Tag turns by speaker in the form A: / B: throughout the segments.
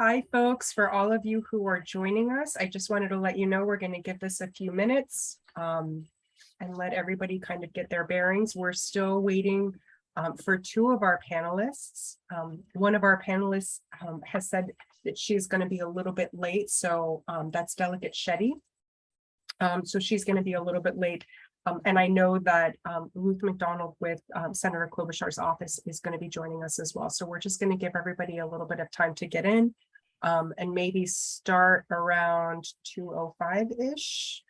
A: Hi, folks. For all of you who are joining us, I just wanted to let you know we're going to give this a few minutes and let everybody kind of get their bearings. We're still waiting for two of our panelists. One of our panelists has said that she's going to be a little bit late, so that's Delegate Shetty. So she's going to be a little bit late. And I know that Ruth McDonald with Senator Klobuchar's office is going to be joining us as well. So we're just going to give everybody a little bit of time to get in and maybe start around 2:05-ish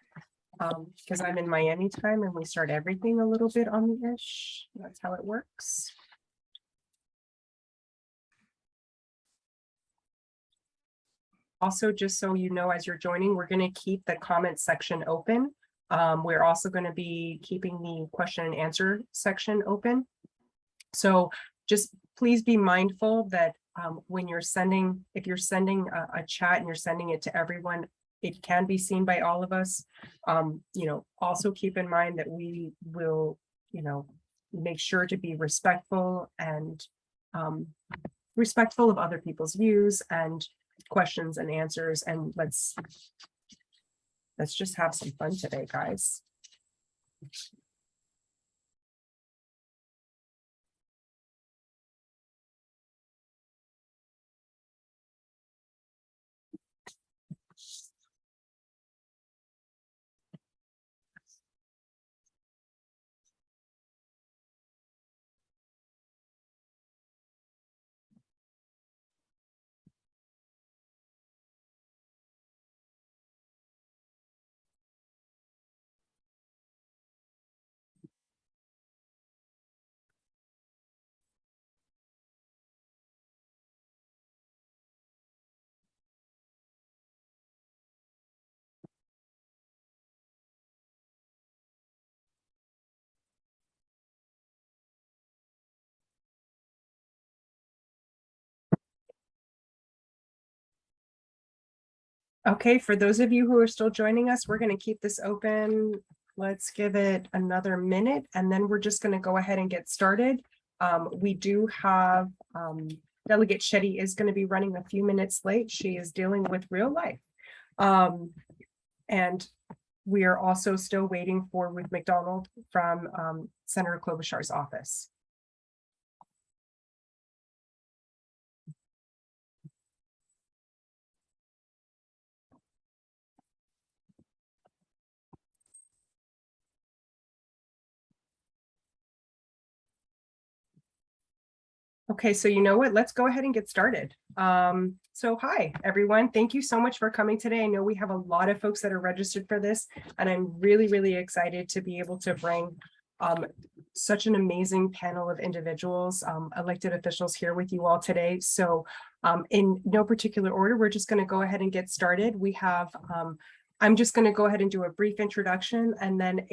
A: because I'm in Miami time and we start everything a little bit on the ish. That's how it works. Also, just so you know, as you're joining, we're going to keep the comment section open. We're also going to be keeping the question and answer section open. So just please be mindful that when you're sending, if you're sending a chat and you're sending it to everyone, it can be seen by all of us. Also keep in mind that we will, make sure to be respectful and respectful of other people's views and questions and answers. And let's just have some fun today, guys. Okay, for those of you who are still joining us, we're going to keep this open. Let's give it another minute, and then we're just going to go ahead and get started. We do have Delegate Shetty is going to be running a few minutes late. She is dealing with real life. And we are also still waiting for Ruth McDonald from Senator Klobuchar's office. Okay, so you know what? Let's go ahead and get started. So hi, everyone. Thank you so much for coming today. I know we have a lot of folks that are registered for this, and I'm really, really excited to be able to bring such an amazing panel of individuals, elected officials here with you all today. So in no particular order, we're just going to go ahead and get started. We have, I'm just going to go ahead and do a brief introduction, and then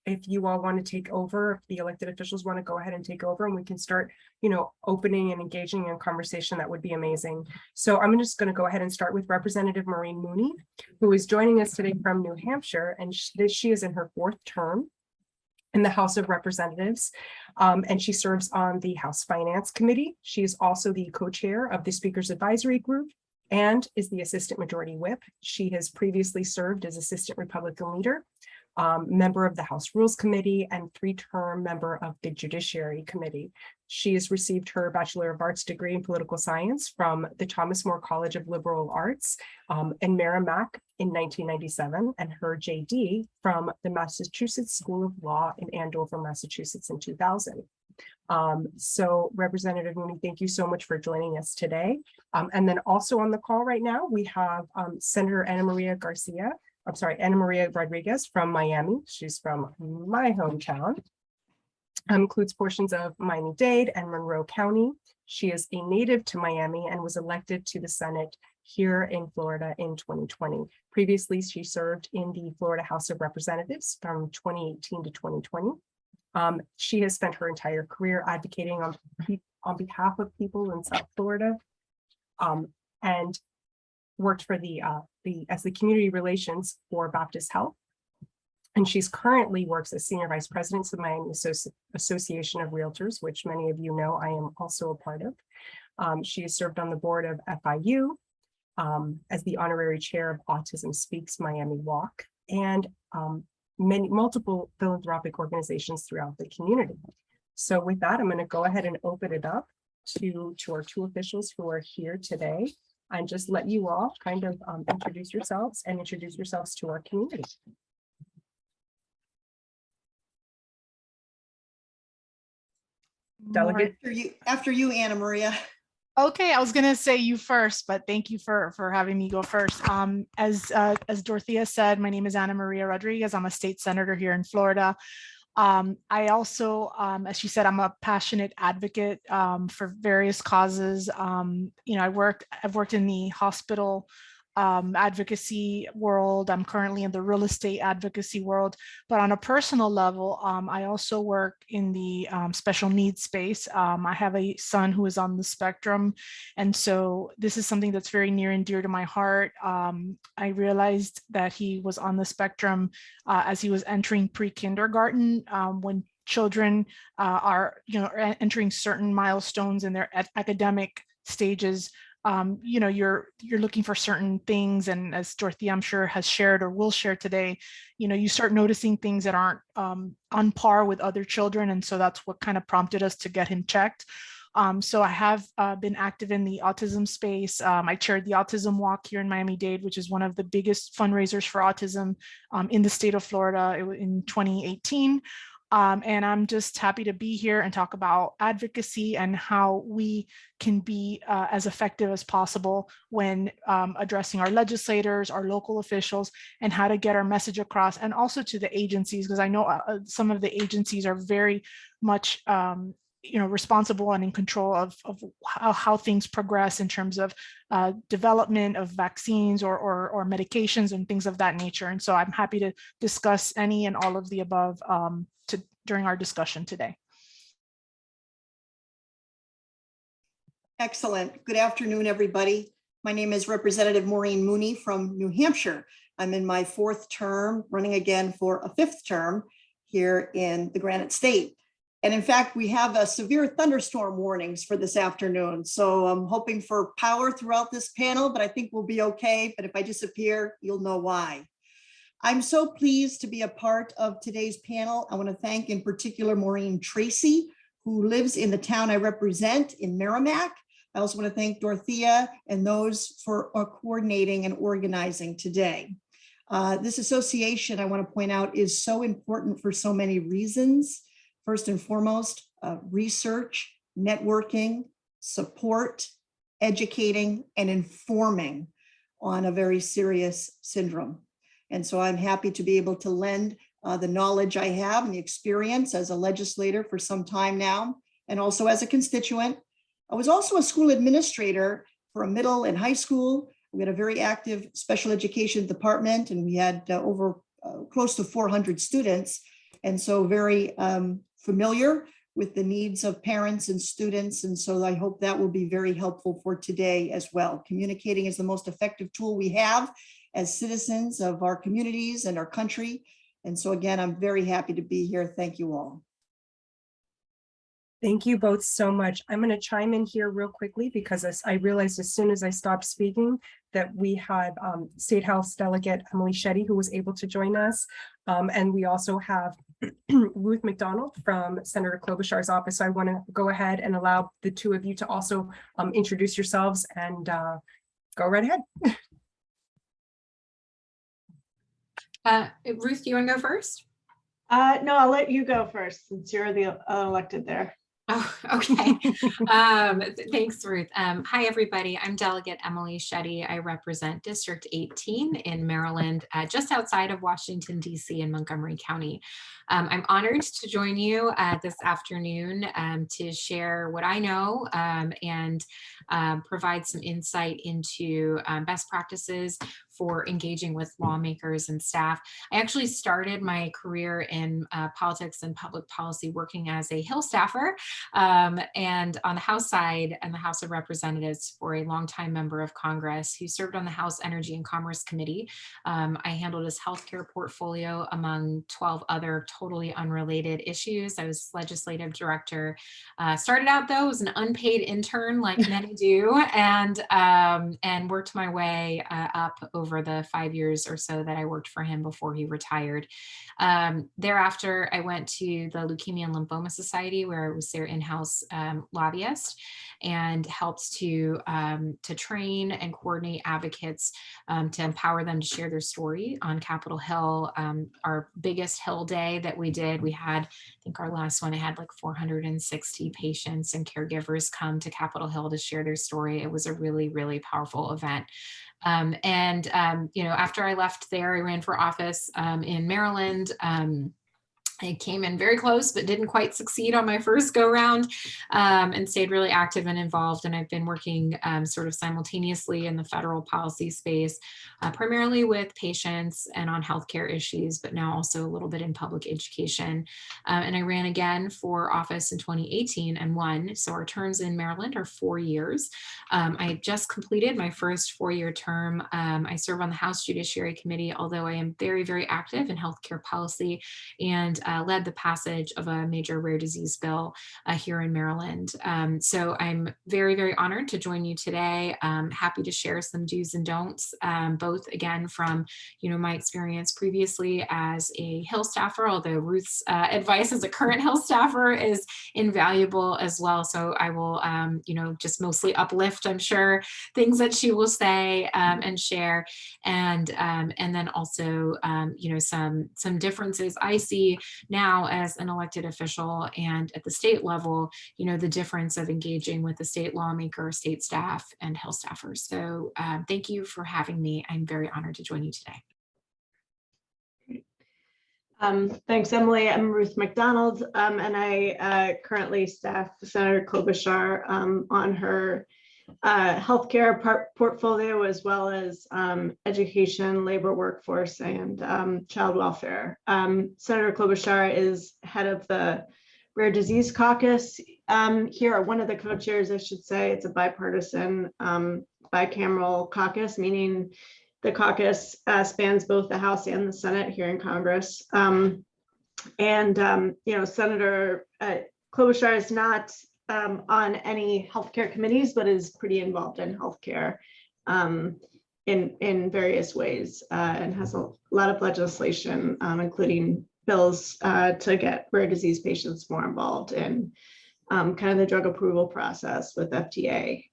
A: if you all want to take over, if the elected officials want to go ahead and take over and we can start, opening and engaging in conversation, that would be amazing. So I'm just going to go ahead and start with Representative Maureen Mooney, who is joining us today from New Hampshire, and she is in her 4th term in the House of Representatives, and she serves on the House Finance Committee. She is also the co-chair of the Speaker's Advisory Group and is the Assistant Majority Whip. She has previously served as Assistant Republican Leader, member of the House Rules Committee, and 3-term member of the Judiciary Committee. She has received her Bachelor of Arts degree in Political Science from the Thomas More College of Liberal Arts in Merrimack in 1997, and her JD from the Massachusetts School of Law in Andover, Massachusetts in 2000. So Representative Mooney, thank you so much for joining us today. And then also on the call right now, we have Senator Ana Maria Rodriguez from Miami. She's from my hometown. Includes portions of Miami-Dade and Monroe County. She is a native to Miami and was elected to the Senate here in Florida in 2020. Previously, she served in the Florida House of Representatives from 2018 to 2020. She has spent her entire career advocating on behalf of people in South Florida, and worked for as the community relations for Baptist Health. And she's currently works as Senior Vice President of the Miami Association of Realtors, which many of you know I am also a part of. She has served on the board of FIU as the Honorary Chair of Autism Speaks Miami Walk, and multiple philanthropic organizations throughout the community. So with that, I'm going to go ahead and open it up to our two officials who are here today, and just let you all kind of introduce yourselves to our community. Delegate.
B: After you, Anna Maria.
C: Okay, I was gonna say you first, but thank you for having me go first. As Dorothea said, my name is Ana Maria Rodriguez. I'm a state senator here in Florida. I also, as she said, I'm a passionate advocate for various causes. You know, I've worked in the hospital advocacy world. I'm currently in the real estate advocacy world, but on a personal level, I also work in the special needs space. I have a son who is on the spectrum, and so this is something that's very near and dear to my heart. I realized that he was on the spectrum as he was entering pre-kindergarten, when children are, you know, entering certain milestones in their academic stages. You know, you're looking for certain things, and as Dorothea, I'm sure, has shared or will share today, you know, you start noticing things that aren't on par with other children, and so that's what kind of prompted us to get him checked. So I have been active in the autism space. I chaired the Autism Walk here in Miami-Dade, which is one of the biggest fundraisers for autism in the state of Florida in 2018. And I'm just happy to be here and talk about advocacy and how we can be as effective as possible when addressing our legislators, our local officials, and how to get our message across, and also to the agencies, because I know some of the agencies are very much you know, responsible and in control of how things progress in terms of development of vaccines or medications and things of that nature. And so I'm happy to discuss any and all of the above during our discussion today.
B: Excellent. Good afternoon, everybody. My name is Representative Maureen Mooney from New Hampshire. I'm in my 4th term, running again for a 5th term here in the Granite State. And in fact, we have a severe thunderstorm warnings for this afternoon. So I'm hoping for power throughout this panel, but I think we'll be okay. But if I disappear, you'll know why. I'm so pleased to be a part of today's panel. I want to thank in particular Maureen Tracy, who lives in the town I represent in Merrimack. I also want to thank Dorothea and those for coordinating and organizing today. This association, I want to point out, is so important for so many reasons. First and foremost, research, networking, support, educating, and informing on a very serious syndrome. And so I'm happy to be able to lend the knowledge I have and the experience as a legislator for some time now, and also as a constituent. I was also a school administrator for a middle and high school. We had a very active special education department, and we had over close to 400 students. And so very familiar with the needs of parents and students. And so I hope that will be very helpful for today as well. Communicating is the most effective tool we have as citizens of our communities and our country. And so again, I'm very happy to be here. Thank you all.
A: Thank you both so much. I'm going to chime in here real quickly because I realized as soon as I stopped speaking that we had State House Delegate Emily Shetty, who was able to join us. And we also have Ruth McDonald from Senator Klobuchar's office. So I want to go ahead and allow the two of you to also introduce yourselves and go right ahead.
D: Ruth, do you want to go first?
C: No, I'll let you go first since you're the elected there.
D: Oh, okay. Thanks, Ruth. Hi, everybody. I'm Delegate Emily Shetty. I represent District 18 in Maryland, just outside of Washington, D.C. in Montgomery County. I'm honored to join you this afternoon to share what I know and provide some insight into best practices for engaging with lawmakers and staff. I actually started my career in politics and public policy working as a Hill staffer and on the House side and the House of Representatives for a longtime member of Congress who served on the House Energy and Commerce Committee. I handled his healthcare portfolio among 12 other totally unrelated issues. I was legislative director. Started out though as an unpaid intern like many do and worked my way up over the 5 years or so that I worked for him before he retired. Thereafter, I went to the Leukemia and Lymphoma Society where I was their in-house lobbyist and helped to train and coordinate advocates to empower them to share their story on Capitol Hill. Our biggest Hill Day that we did, we had, I think our last one, I had like 460 patients and caregivers come to Capitol Hill to share their story. It was a really, really powerful event. After I left there, I ran for office in Maryland. I came in very close, but didn't quite succeed on my first go round and stayed really active and involved. And I've been working sort of simultaneously in the federal policy space, primarily with patients and on healthcare issues, but now also a little bit in public education. And I ran again for office in 2018 and won. So our terms in Maryland are 4 years. I just completed my first 4-year term. I serve on the House Judiciary Committee, although I am very, very active in healthcare policy and led the passage of a major rare disease bill here in Maryland. So I'm very, very honored to join you today. Happy to share some do's and don'ts, both again from my experience previously as a Hill staffer, although Ruth's advice as a current Hill staffer is invaluable as well. So I will just mostly uplift, I'm sure, things that she will say and share, and then also some differences I see now as an elected official and at the state level, the difference of engaging with the state lawmaker, state staff, and Hill staffers. So thank you for having me. I'm very honored to join you today.
E: Thanks, Emily. I'm Ruth McDonald, and I currently staff Senator Klobuchar on her healthcare portfolio, as well as education, labor workforce, and child welfare. Senator Klobuchar is head of the Rare Disease Caucus here, one of the co-chairs, I should say. It's a bipartisan, bicameral caucus, meaning the caucus spans both the House and the Senate here in Congress. Senator Klobuchar is not on any healthcare committees, but is pretty involved in healthcare in various ways and has a lot of legislation, including bills to get rare disease patients more involved in kind of the drug approval process with FDA.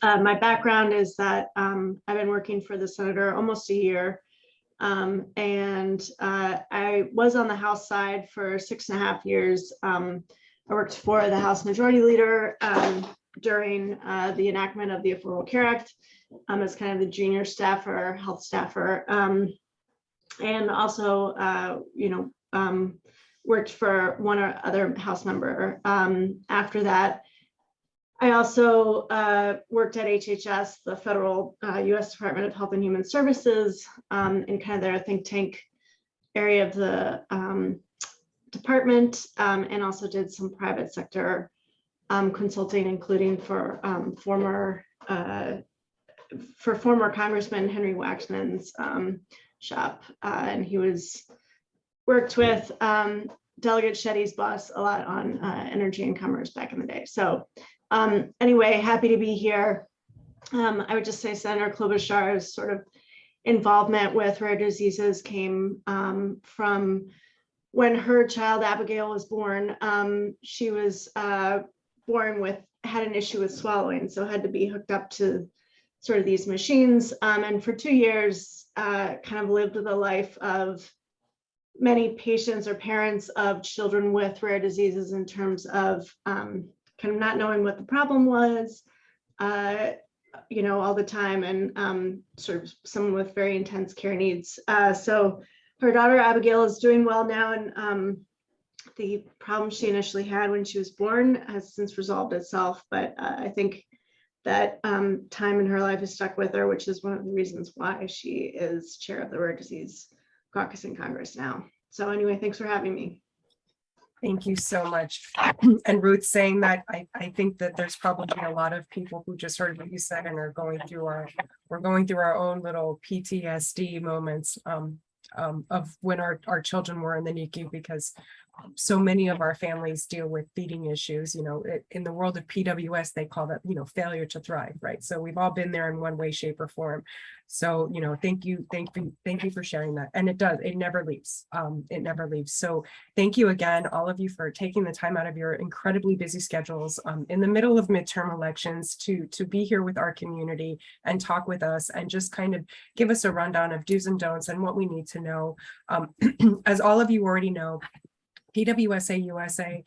E: My background is that I've been working for the senator almost a year. I was on the House side for 6.5 years. I worked for the House Majority Leader during the enactment of the Affordable Care Act as kind of the junior staffer, health staffer, and also, worked for one or other House member. After that, I also worked at HHS, the federal U.S. Department of Health and Human Services, in kind of their think tank area of the department, and also did some private sector consulting, including for former Congressman Henry Waxman's shop, and he worked with Delegate Shetty's boss a lot on energy and commerce back in the day. So anyway, happy to be here. I would just say Senator Klobuchar's sort of involvement with rare diseases came from when her child Abigail was born. She was born had an issue with swallowing, so had to be hooked up to sort of these machines. And for 2 years, kind of lived the life of many patients or parents of children with rare diseases in terms of kind of not knowing what the problem was, all the time, and sort of someone with very intense care needs. So her daughter Abigail is doing well now, and the problem she initially had when she was born has since resolved itself. But I think that time in her life is stuck with her, which is one of the reasons why she is chair of the Rare Disease Caucus in Congress now. So anyway, thanks for having me.
A: Thank you so much. And Ruth saying that, I think that there's probably a lot of people who just heard what you said and are going through we're going through our own little PTSD moments of when our children were in the NICU, because so many of our families deal with feeding issues. You know, in the world of PWS, they call that, you know, failure to thrive, right? So we've all been there in one way, shape, or form. So, you know, thank you for sharing that. And it never leaves. It never leaves. So thank you again, all of you, for taking the time out of your incredibly busy schedules in the middle of midterm elections to be here with our community and talk with us and just kind of give us a rundown of do's and don'ts and what we need to know. As all of you already know, PWSA USA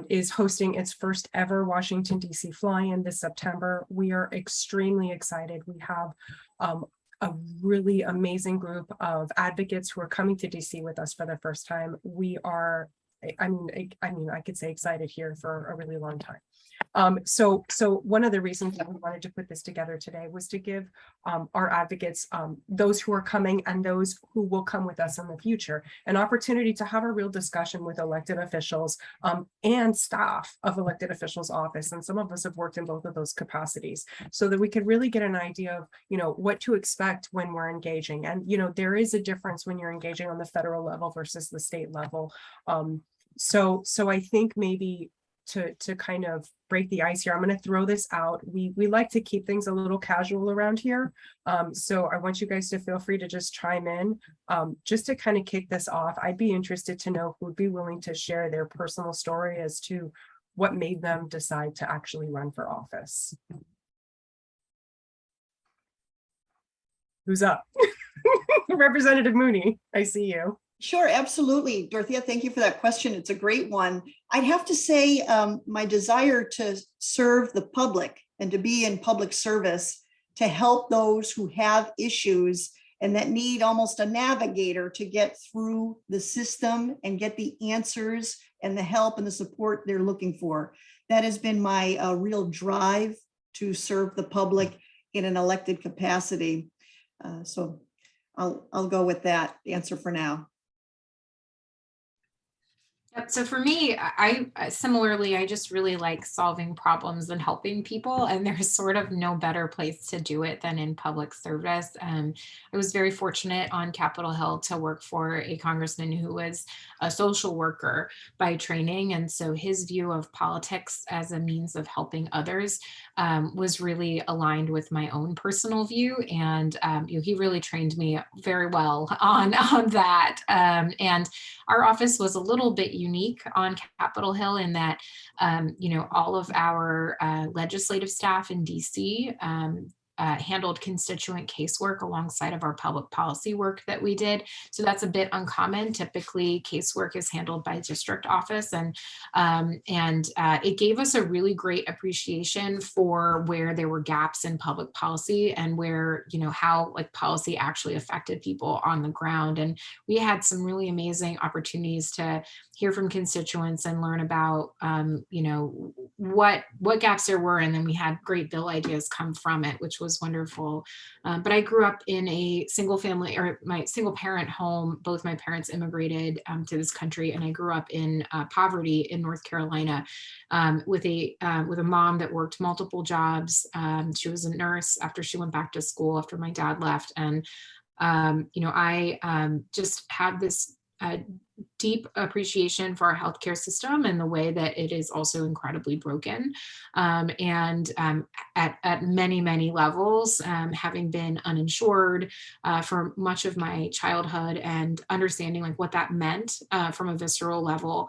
A: is hosting its first ever Washington, D.C. fly-in this September. We are extremely excited. We have a really amazing group of advocates who are coming to DC with us for the first time. We are, I mean, I could say excited here for a really long time. So one of the reasons that we wanted to put this together today was to give our advocates, those who are coming and those who will come with us in the future, an opportunity to have a real discussion with elected officials and staff of elected officials' office. And some of us have worked in both of those capacities, so that we could really get an idea of, you know, what to expect when we're engaging. And, you know, there is a difference when you're engaging on the federal level versus the state level. So I think maybe to kind of break the ice here, I'm going to throw this out. We like to keep things a little casual around here. So I want you guys to feel free to just chime in. Just to kind of kick this off, I'd be interested to know who would be willing to share their personal story as to what made them decide to actually run for office. Who's up? Representative Mooney, I see you.
B: Sure, absolutely. Dorothea, thank you for that question. It's a great one. I'd have to say my desire to serve the public and to be in public service, to help those who have issues and that need almost a navigator to get through the system and get the answers and the help and the support they're looking for. That has been my real drive to serve the public in an elected capacity. So I'll go with that answer for now.
D: Yep. So for me, I similarly, I just really like solving problems and helping people. And there's sort of no better place to do it than in public service. I was very fortunate on Capitol Hill to work for a congressman who was a social worker by training. And so his view of politics as a means of helping others was really aligned with my own personal view. And he really trained me very well on that. And our office was a little bit unique on Capitol Hill in that, all of our legislative staff in DC handled constituent casework alongside of our public policy work that we did. So that's a bit uncommon. Typically, casework is handled by district office, and it gave us a really great appreciation for where there were gaps in public policy and where, how like policy actually affected people on the ground. And we had some really amazing opportunities to hear from constituents and learn about, what gaps there were. And then we had great bill ideas come from it, which was wonderful. But I grew up in a single parent home. Both my parents immigrated to this country, and I grew up in poverty in North Carolina with a mom that worked multiple jobs. She was a nurse after she went back to school after my dad left. And, I just had this deep appreciation for our healthcare system and the way that it is also incredibly broken. At many, many levels, having been uninsured for much of my childhood and understanding like what that meant from a visceral level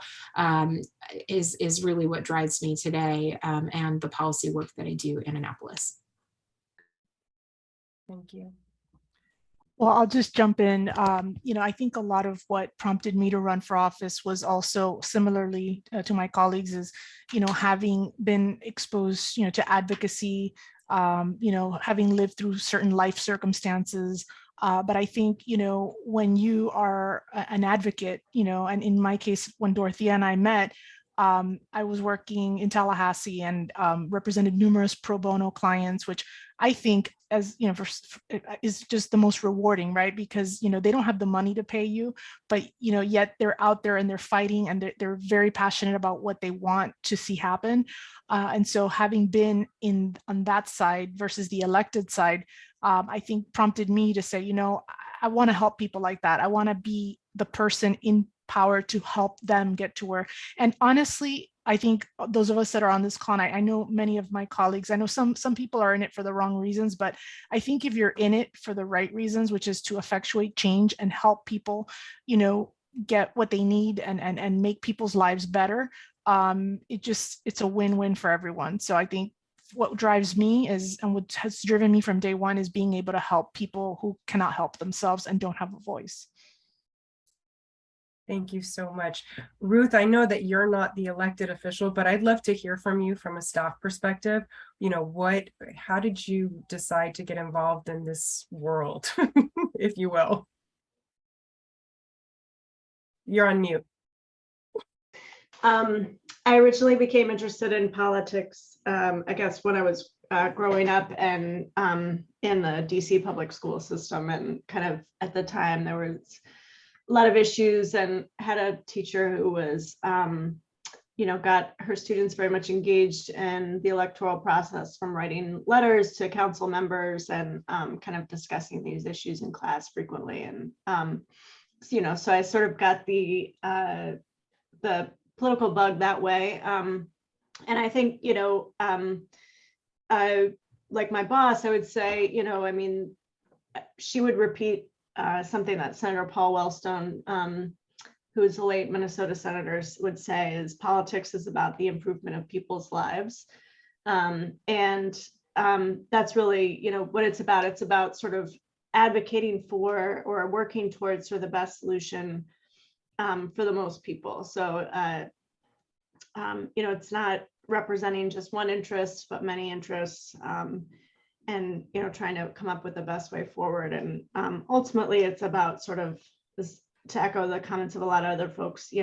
D: is really what drives me today and the policy work that I do in Annapolis.
A: Thank you.
C: Well, I'll just jump in. I think a lot of what prompted me to run for office was also similarly to my colleagues is, having been exposed, to advocacy, having lived through certain life circumstances, But I think, when you are an advocate, and in my case, when Dorothea and I met, I was working in Tallahassee and represented numerous pro bono clients, which I think, as is just the most rewarding, right? Because they don't have the money to pay you, but yet they're out there and they're fighting, and they're very passionate about what they want to see happen. And so, having been on that side versus the elected side, I think prompted me to say, I want to help people like that. I want to be the person in power to help them get to where. And honestly, I think those of us that are on this call, I know many of my colleagues, I know some people are in it for the wrong reasons, but I think if you're in it for the right reasons, which is to effectuate change and help people, get what they need and make people's lives better, it's a win-win for everyone. So I think what drives me and what has driven me from day one is being able to help people who cannot help themselves and don't have a voice.
A: Thank you so much. Ruth, I know that you're not the elected official, but I'd love to hear from you from a staff perspective. How did you decide to get involved in this world, if you will? You're on mute.
E: I originally became interested in politics, I guess, when I was growing up and in the DC public school system. And kind of at the time, there was a lot of issues, and had a teacher who was, got her students very much engaged in the electoral process, from writing letters to council members and kind of discussing these issues in class frequently. And, so I sort of got the political bug that way. And I think, like my boss, I would say, she would repeat something that Senator Paul Wellstone, who is the late Minnesota senator, would say, is politics is about the improvement of people's lives. And that's really, what it's about. It's about sort of advocating for or working towards sort of the best solution for the most people. So, it's not representing just one interest, but many interests, and, trying to come up with the best way forward. And ultimately, it's about sort of this, to echo the comments of a lot of other folks,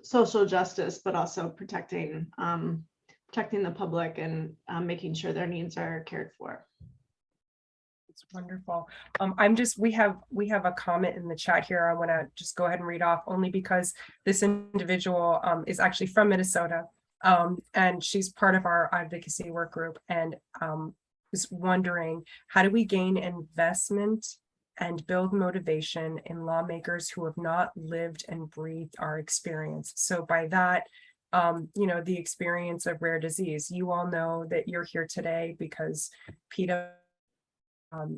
E: social justice, but also protecting the public and making sure their needs are cared for.
A: It's wonderful. We have a comment in the chat here. I want to just go ahead and read off, only because this individual is actually from Minnesota, and she's part of our advocacy work group, and is wondering, how do we gain investment and build motivation in lawmakers who have not lived and breathed our experience? So by that, the experience of rare disease. You all know that you're here today because PWSA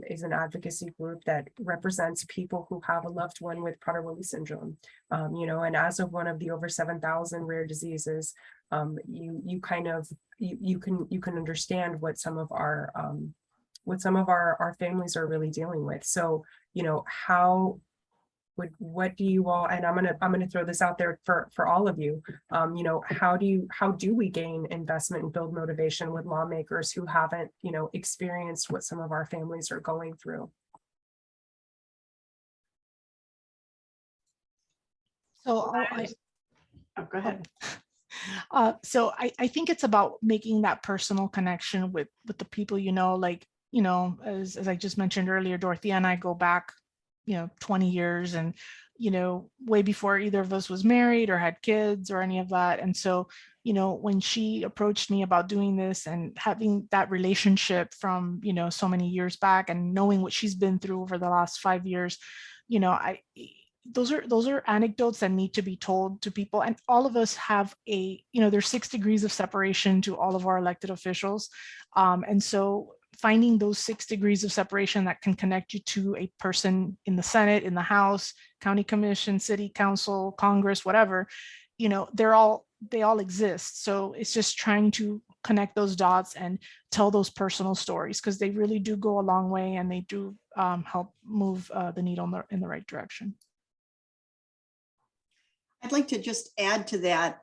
A: is an advocacy group that represents people who have a loved one with Prader-Willi syndrome. And as of one of the over 7,000 rare diseases, you can understand what some of our families are really dealing with. So, what do you all, and I'm gonna throw this out there for all of you, how do we gain investment and build motivation with lawmakers who haven't, experienced what some of our families are going through?
C: So
E: Go ahead.
C: So I think it's about making that personal connection with the people, as I just mentioned earlier, Dorothea and I go back 20 years, and way before either of us was married or had kids or any of that. And so when she approached me about doing this and having that relationship from so many years back, and knowing what she's been through over the last 5 years, those are anecdotes that need to be told to people. And all of us have there's 6 degrees of separation to all of our elected officials, and so finding those 6 degrees of separation that can connect you to a person in the Senate, in the House, County Commission, City Council, Congress, whatever, they all exist. So it's just trying to connect those dots and tell those personal stories, because they really do go a long way, and they do help move the needle in the right direction.
B: I'd like to just add to that.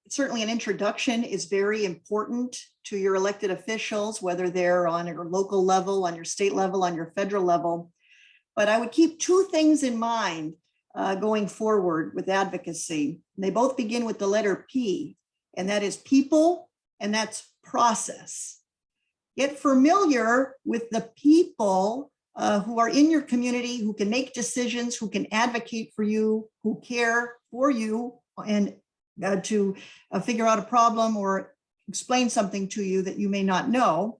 B: certainly an introduction is very important to your elected officials, whether they're on your local level, on your state level, on your federal level. But I would keep two things in mind going forward with advocacy. They both begin with the letter P, and that is people, and that's process. Get familiar with the people who are in your community, who can make decisions, who can advocate for you, who care for you, and to figure out a problem or explain something to you that you may not know.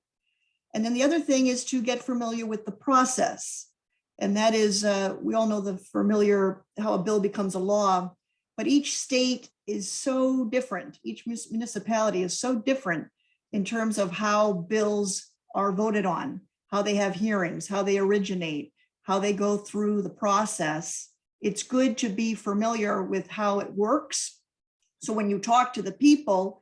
B: And then the other thing is to get familiar with the process. And that is, we all know the familiar, how a bill becomes a law, but each state is so different. Each municipality is so different in terms of how bills are voted on, how they have hearings, how they originate, how they go through the process. It's good to be familiar with how it works. So when you talk to the people,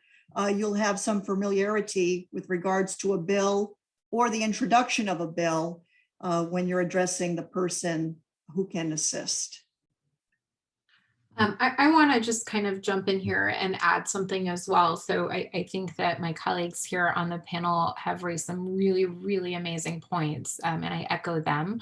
B: you'll have some familiarity with regards to a bill or the introduction of a bill when you're addressing the person who can assist.
D: I want to just kind of jump in here and add something as well. So I think that my colleagues here on the panel have raised some really, really amazing points, and I echo them.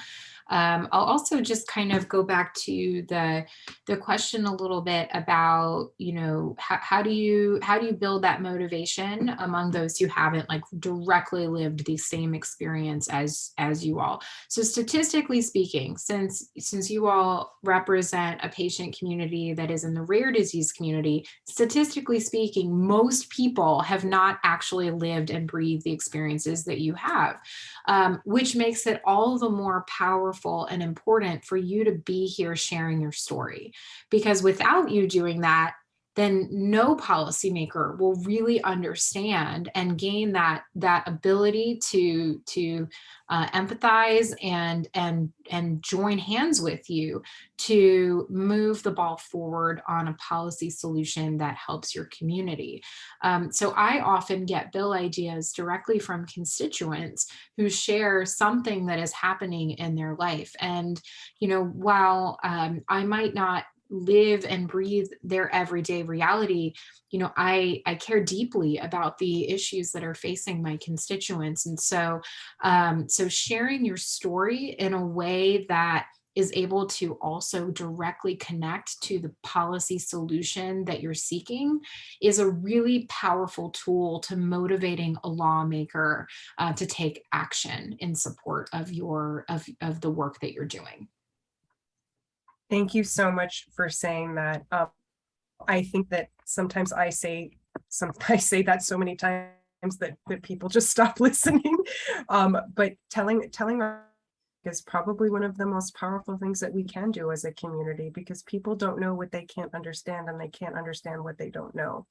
D: I'll also just kind of go back to the question a little bit about, you know, how do you build that motivation among those who haven't like directly lived the same experience as you all. So statistically speaking, since you all represent a patient community that is in the rare disease community, statistically speaking, most people have not actually lived and breathed the experiences that you have, which makes it all the more powerful and important for you to be here sharing your story. Because without you doing that, then no policymaker will really understand and gain that ability to empathize and join hands with you to move the ball forward on a policy solution that helps your community. So I often get bill ideas directly from constituents who share something that is happening in their life. And, you know, while I might not live and breathe their everyday reality, you know, I care deeply about the issues that are facing my constituents. And so, so sharing your story in a way that is able to also directly connect to the policy solution that you're seeking is a really powerful tool to motivating a lawmaker to take action in support of of the work that you're doing.
A: Thank you so much for saying that. I think that sometimes I say that so many times that people just stop listening. But telling is probably one of the most powerful things that we can do as a community, because people don't know what they can't understand, and they can't understand what they don't know.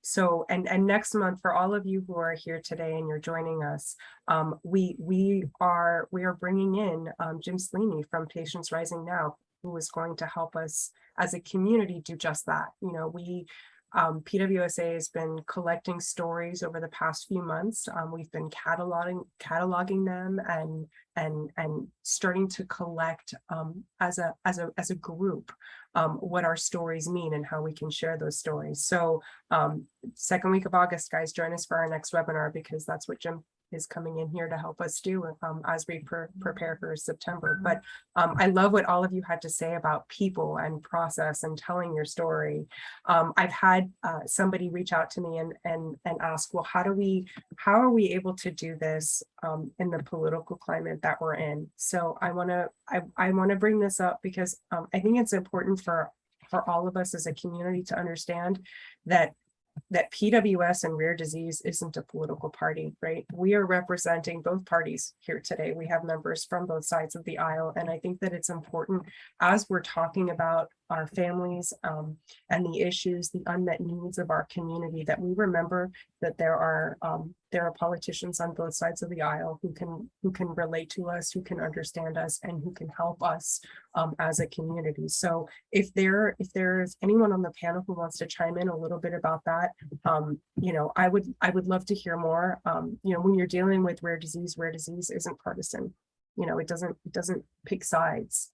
A: So, and next month, for all of you who are here today and you're joining us, we are bringing in Jim Sweeney from Patients Rising Now, who is going to help us as a community do just that. You know, PWSA has been collecting stories over the past few months. We've been cataloging them and starting to collect as a group what our stories mean and how we can share those stories. So second week of August, guys, join us for our next webinar, because that's what Jim is coming in here to help us do as we prepare for September. But I love what all of you had to say about people and process and telling your story. I've had somebody reach out to me and ask, well, how are we able to do this in the political climate that we're in? So I want to bring this up because I think it's important for all of us as a community to understand that PWS and rare disease isn't a political party, right? We are representing both parties here today. We have members from both sides of the aisle. And I think that it's important, as we're talking about our families and the issues, the unmet needs of our community, that we remember that there are politicians on both sides of the aisle who can relate to us, who can understand us, and who can help us as a community. So if there's anyone on the panel who wants to chime in a little bit about that, you know, I would love to hear more. You know, when you're dealing with rare disease isn't partisan. You know, it doesn't pick sides.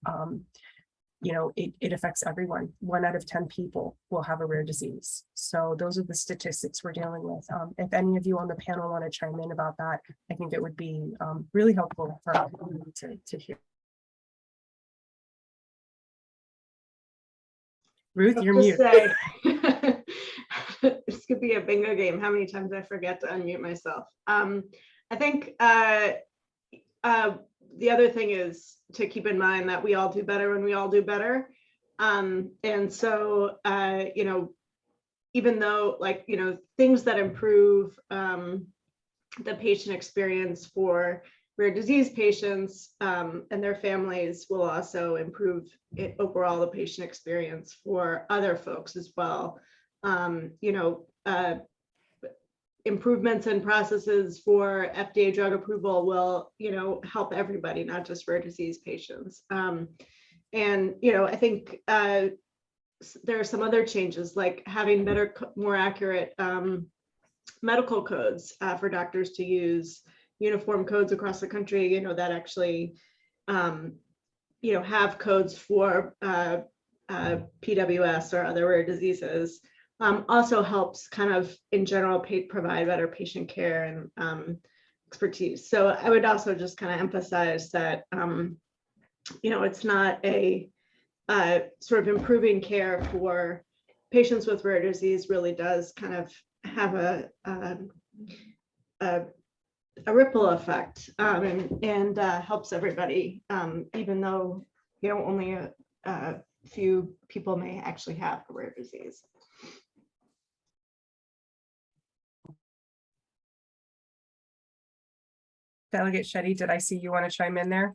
A: it affects everyone. 1 out of 10 people will have a rare disease. So those are the statistics we're dealing with. If any of you on the panel want to chime in about that, I think it would be really helpful for everyone to hear. Ruth, you're mute.
E: Say, this could be a bingo game. How many times I forget to unmute myself. I think the other thing is to keep in mind that we all do better when we all do better. And so, even though things that improve the patient experience for rare disease patients and their families will also improve overall the patient experience for other folks as well. Improvements in processes for FDA drug approval will, help everybody, not just rare disease patients. I think there are some other changes, like having better, more accurate medical codes for doctors to use, uniform codes across the country, that actually, have codes for PWS or other rare diseases. Also helps kind of in general provide better patient care and expertise. So I would also just kind of emphasize that, it's not a sort of improving care for patients with rare disease really does kind of have a ripple effect and helps everybody, even though, only a few people may actually have a rare disease.
A: Delegate Shetty, did I see you want to chime in there?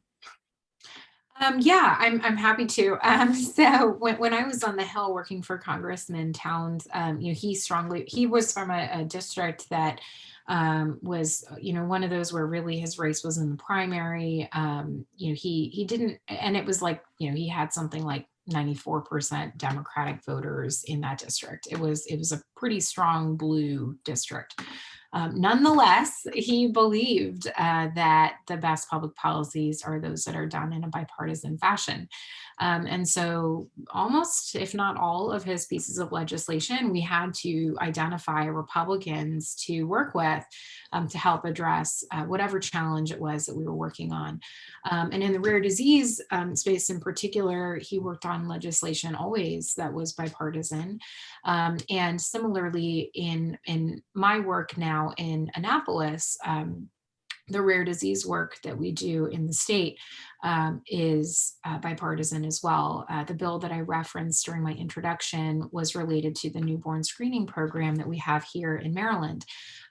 D: Yeah, I'm happy to. So when I was on the Hill working for Congressman Towns, he was from a district that was, one of those where really his race was in the primary. He didn't, and it was like, he had something like 94% Democratic voters in that district. It was a pretty strong blue district. Nonetheless, he believed that the best public policies are those that are done in a bipartisan fashion. And so almost, if not all of his pieces of legislation, we had to identify Republicans to work with to help address whatever challenge it was that we were working on. And in the rare disease space in particular, he worked on legislation always that was bipartisan. And similarly, in my work now in Annapolis, the rare disease work that we do in the state is bipartisan as well. The bill that I referenced during my introduction was related to the newborn screening program that we have here in Maryland.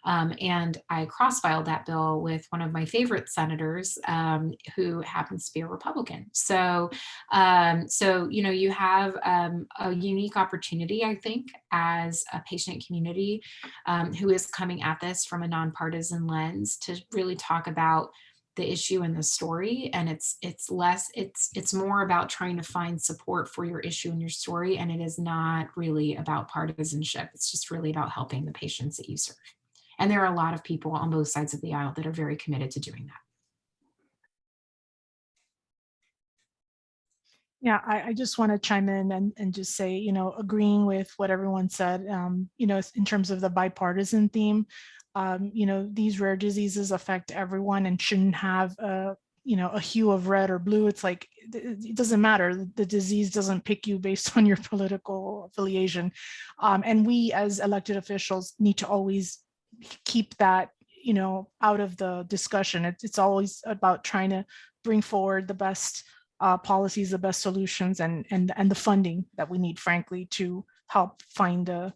D: And I cross-filed that bill with one of my favorite senators who happens to be a Republican. So you have a unique opportunity, I think, as a patient community who is coming at this from a nonpartisan lens to really talk about the issue and the story. And it's more about trying to find support for your issue and your story. And it is not really about partisanship. It's just really about helping the patients that you serve. And there are a lot of people on both sides of the aisle that are very committed to doing that.
C: Yeah, I just want to chime in and just say, agreeing with what everyone said, in terms of the bipartisan theme, these rare diseases affect everyone and shouldn't have a hue of red or blue. It's like, it doesn't matter. The disease doesn't pick you based on your political affiliation. And we as elected officials need to always keep that, out of the discussion. It's always about trying to bring forward the best policies, the best solutions, and the funding that we need, frankly, to help find the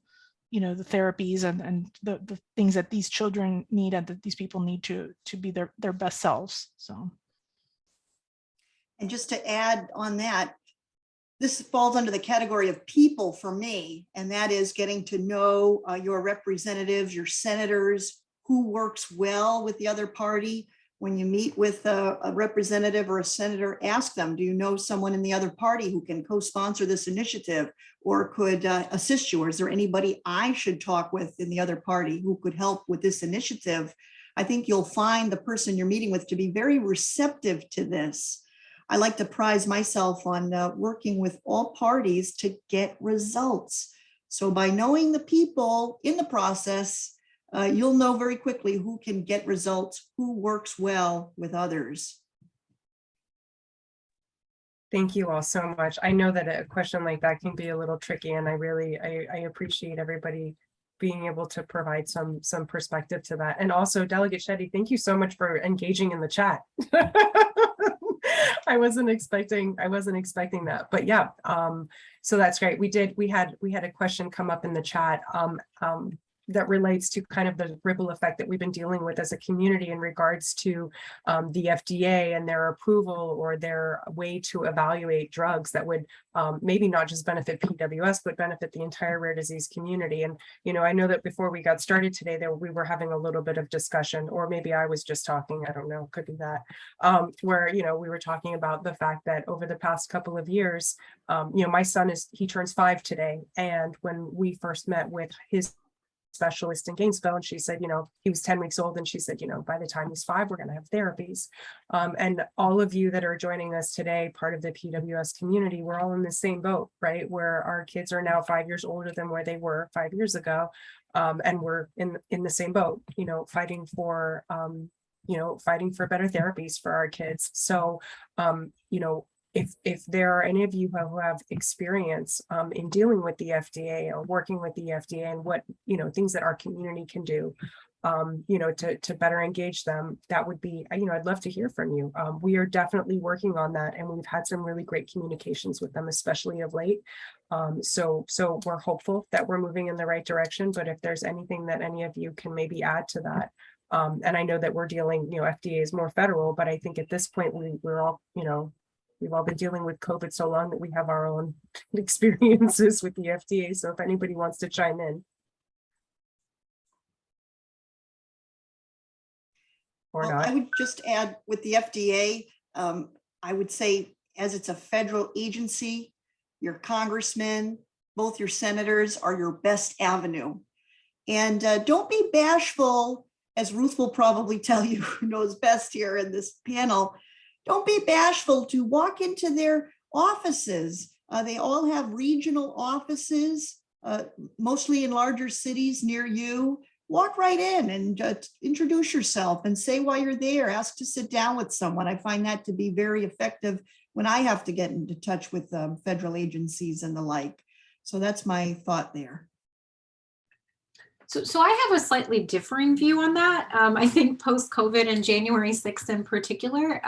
C: therapies and the things that these children need and that these people need to be their best selves. So,
B: and just to add on that, this falls under the category of people for me, and that is getting to know your representatives, your senators, who works well with the other party. When you meet with a representative or a senator, ask them, do you know someone in the other party who can co-sponsor this initiative or could assist you? Or is there anybody I should talk with in the other party who could help with this initiative? I think you'll find the person you're meeting with to be very receptive to this. I like to prize myself on working with all parties to get results. So by knowing the people in the process, you'll know very quickly who can get results, who works well with others.
A: Thank you all so much. I know that a question like that can be a little tricky, and I appreciate everybody being able to provide some perspective to that. And also, Delegate Shetty, thank you so much for engaging in the chat. I wasn't expecting that, but yeah, so that's great. We had a question come up in the chat that relates to kind of the ripple effect that we've been dealing with as a community in regards to the FDA and their approval or their way to evaluate drugs that would maybe not just benefit PWS, but benefit the entire rare disease community. And, you know, I know that before we got started today, we were having a little bit of discussion, or maybe I was just talking, I don't know, could be that, where, you know, we were talking about the fact that over the past couple of years, you know, my son he turns 5 today. And when we first met with his specialist in Gainesville, and she said, you know, he was 10 weeks old, and she said, you know, by the time he's 5, we're going to have therapies. And all of you that are joining us today, part of the PWS community, we're all in the same boat, right? Where our kids are now 5 years older than where they were 5 years ago. And we're in the same boat, you know, fighting for better therapies for our kids. So, you know, if there are any of you who have experience in dealing with the FDA or working with the FDA, and what, you know, things that our community can do, you know, to better engage them, that would be, you know, I'd love to hear from you. We are definitely working on that, and we've had some really great communications with them, especially of late. So we're hopeful that we're moving in the right direction, but if there's anything that any of you can maybe add to that. And I know that we're dealing, you know, FDA is more federal, but I think at this point we're all, you know, we've all been dealing with COVID so long that we have our own experiences with the FDA. So if anybody wants to chime in. Or
B: Well,
A: not.
B: I would just add with the FDA, I would say, as it's a federal agency, your congressmen, both your senators are your best avenue. And don't be bashful, as Ruth will probably tell you, who knows best here in this panel. Don't be bashful to walk into their offices. They all have regional offices, mostly in larger cities near you. Walk right in and introduce yourself and say why you're there. Ask to sit down with someone. I find that to be very effective when I have to get into touch with federal agencies and the like. So that's my thought there.
D: So I have a slightly differing view on that. I think post-COVID and January 6th in particular,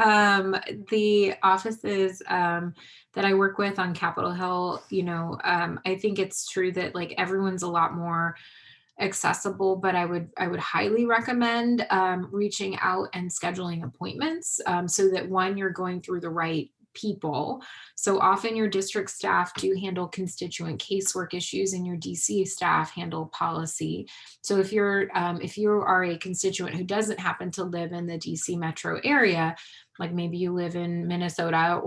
D: the offices that I work with on Capitol Hill, you know, I think it's true that like everyone's a lot more accessible, but I would highly recommend reaching out and scheduling appointments so that one, you're going through the right people. So often your district staff do handle constituent casework issues, and your DC staff handle policy. So if you are a constituent who doesn't happen to live in the DC metro area, like maybe you live in Minnesota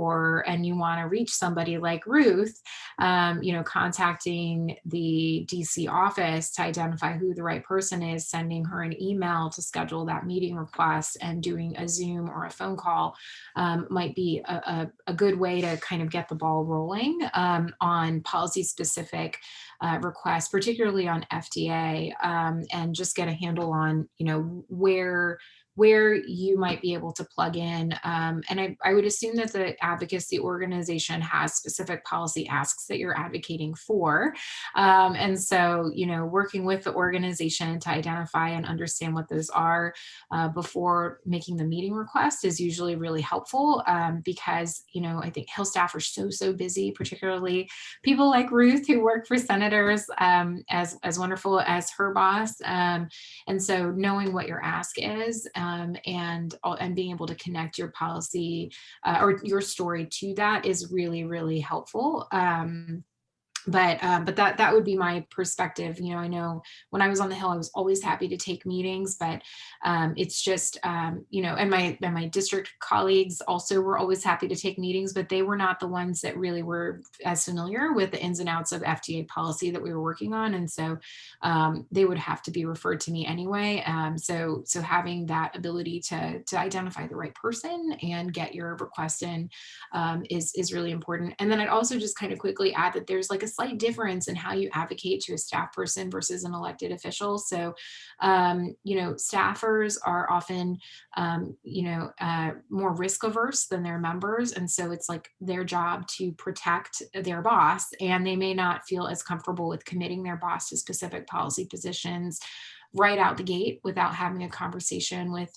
D: and you want to reach somebody like Ruth, you know, contacting the DC office to identify who the right person is, sending her an email to schedule that meeting request, and doing a Zoom or a phone call might be a good way to kind of get the ball rolling on policy specific requests, particularly on FDA, and just get a handle on, you know, where you might be able to plug in. And I would assume that the advocacy organization has specific policy asks that you're advocating for. And so, you know, working with the organization to identify and understand what those are before making the meeting request is usually really helpful because, you know, I think Hill staff are so busy, particularly people like Ruth who work for senators as wonderful as her boss. And so knowing what your ask is, and being able to connect your policy or your story to that is really, really helpful. But that would be my perspective. You know, I know when I was on the Hill, I was always happy to take meetings, but it's just, you know, and my district colleagues also were always happy to take meetings, but they were not the ones that really were as familiar with the ins and outs of FDA policy that we were working on. And so they would have to be referred to me anyway. So having that ability to identify the right person and get your request in is really important. And then I'd also just kind of quickly add that there's like a slight difference in how you advocate to a staff person versus an elected official. So, you know, staffers are often, you know, more risk averse than their members. And so it's like their job to protect their boss, and they may not feel as comfortable with committing their boss to specific policy positions right out the gate without having a conversation with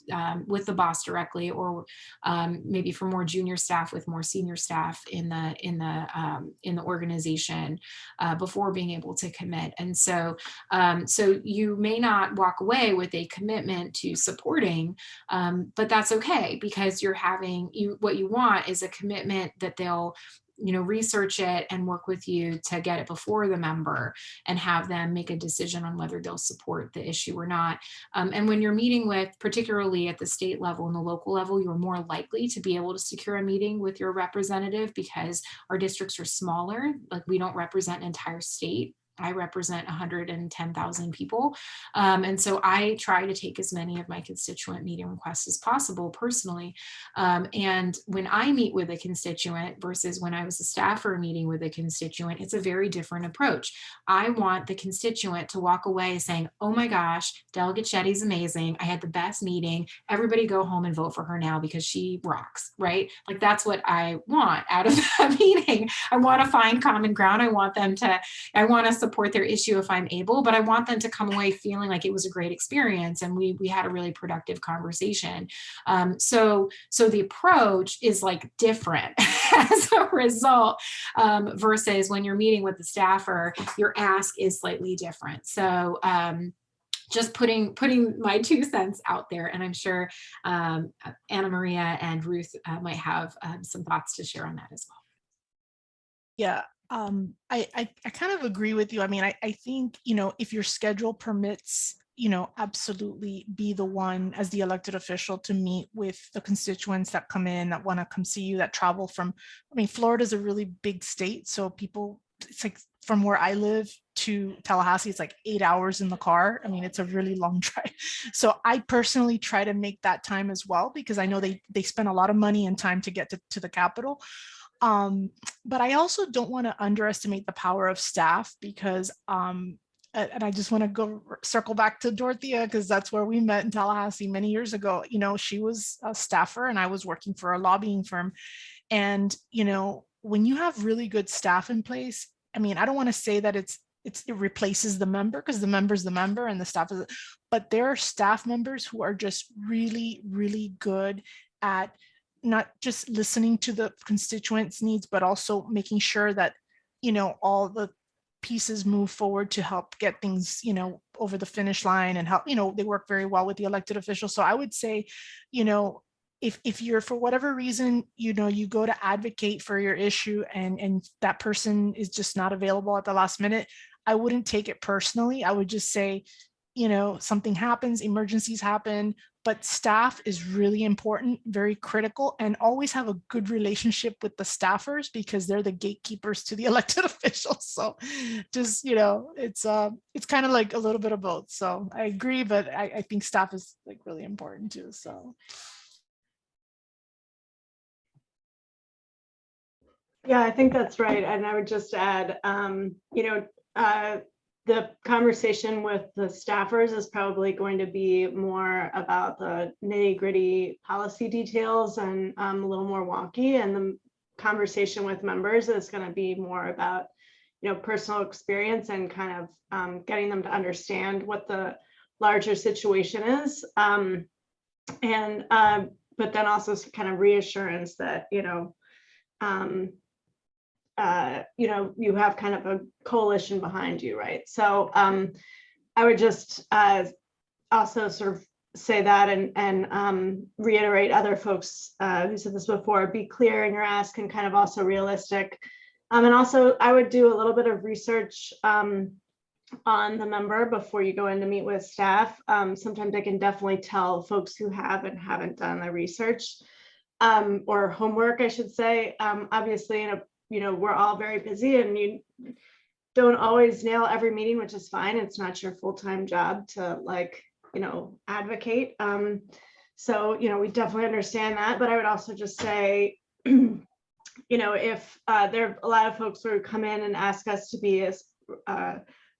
D: the boss directly, or maybe for more junior staff with more senior staff in the organization before being able to commit. And so so you may not walk away with a commitment to supporting, but that's okay, because you're having what you want is a commitment that they'll, you know, research it and work with you to get it before the member and have them make a decision on whether they'll support the issue or not. And when you're meeting with, particularly at the state level and the local level, you're more likely to be able to secure a meeting with your representative because our districts are smaller. Like, we don't represent an entire state. I represent 110,000 people. And so I try to take as many of my constituent meeting requests as possible personally. And when I meet with a constituent versus when I was a staffer meeting with a constituent, it's a very different approach. I want the constituent to walk away saying, oh my gosh, Delegate Shetty's amazing. I had the best meeting. Everybody go home and vote for her now because she rocks, right? Like, that's what I want out of that meeting. I want to find common ground. I want to support their issue if I'm able, but I want them to come away feeling like it was a great experience and we had a really productive conversation. So the approach is like different as a result, versus when you're meeting with the staffer, your ask is slightly different. So just putting my 2 cents out there, and I'm sure Anna Maria and Ruth might have some thoughts to share on that as well.
C: Yeah. I kind of agree with you. I mean, I think, you know, if your schedule permits, you know, absolutely be the one as the elected official to meet with the constituents that come in, that want to come see you, that travel from, I mean, Florida is a really big state. So people, it's like from where I live to Tallahassee, it's like 8 hours in the car. I mean, it's a really long drive. So I personally try to make that time as well, because I know they spend a lot of money and time to get to the Capitol. But I also don't want to underestimate the power of staff, because and I just want to circle back to Dorothea, because that's where we met in Tallahassee many years ago. You know, she was a staffer and I was working for a lobbying firm. And, you know, when you have really good staff in place, I mean, I don't want to say that it replaces the member, because the member's the member and the staff is, but there are staff members who are just really, really good at not just listening to the constituents' needs, but also making sure that, you know, all the pieces move forward to help get things, you know, over the finish line and help, you know, they work very well with the elected officials. So I would say, you know, if you're, for whatever reason, you know, you go to advocate for your issue and that person is just not available at the last minute, I wouldn't take it personally. I would just say, you know, something happens, emergencies happen, but staff is really important, very critical, and always have a good relationship with the staffers, because they're the gatekeepers to the elected officials. So just, you know, it's kind of like a little bit of both. So I agree, but I think staff is like really important too. So.
E: Yeah, I think that's right. And I would just add, you know, the conversation with the staffers is probably going to be more about the nitty-gritty policy details and a little more wonky. And the conversation with members is going to be more about, you know, personal experience and kind of getting them to understand what the larger situation is. But then also kind of reassurance that, you know, you have kind of a coalition behind you, right? So I would just also sort of say that and reiterate other folks who said this before, be clear in your ask and kind of also realistic. And also I would do a little bit of research on the member before you go in to meet with staff. Sometimes I can definitely tell folks who have and haven't done the research or homework, I should say. Obviously, we're all very busy and you don't always nail every meeting, which is fine. It's not your full-time job to advocate. So, we definitely understand that, but I would also just say, if there are a lot of folks who come in and ask us to be a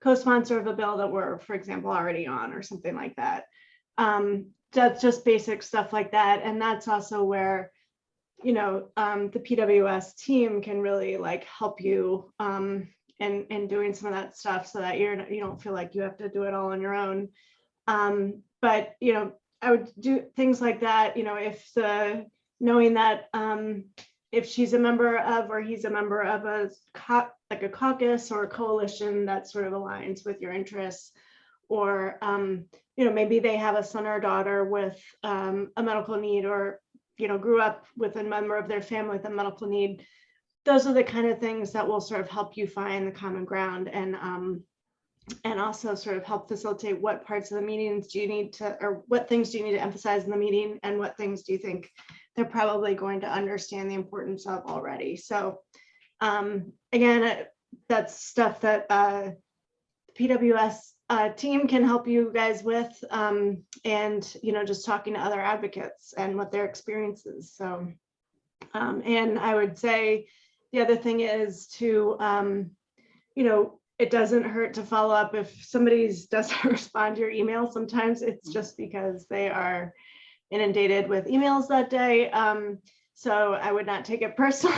E: co-sponsor of a bill that we're, for example, already on or something like that. That's just basic stuff like that. And that's also where, the PWS team can really help you in doing some of that stuff so that you don't feel like you have to do it all on your own. But, I would do things like that, if knowing that if she's a member of, or he's a member of a caucus or a coalition that sort of aligns with your interests, or, maybe they have a son or daughter with a medical need, or, grew up with a member of their family with a medical need. Those are the kind of things that will sort of help you find the common ground and also sort of help facilitate what parts of the meetings do you need to, or what things do you need to emphasize in the meeting, and what things do you think they're probably going to understand the importance of already. So again, that's stuff that PWS team can help you guys with, and just talking to other advocates and what their experience is. So and I would say the other thing is to it doesn't hurt to follow up if somebody doesn't respond to your email. Sometimes it's just because they are inundated with emails that day. So I would not take it personally.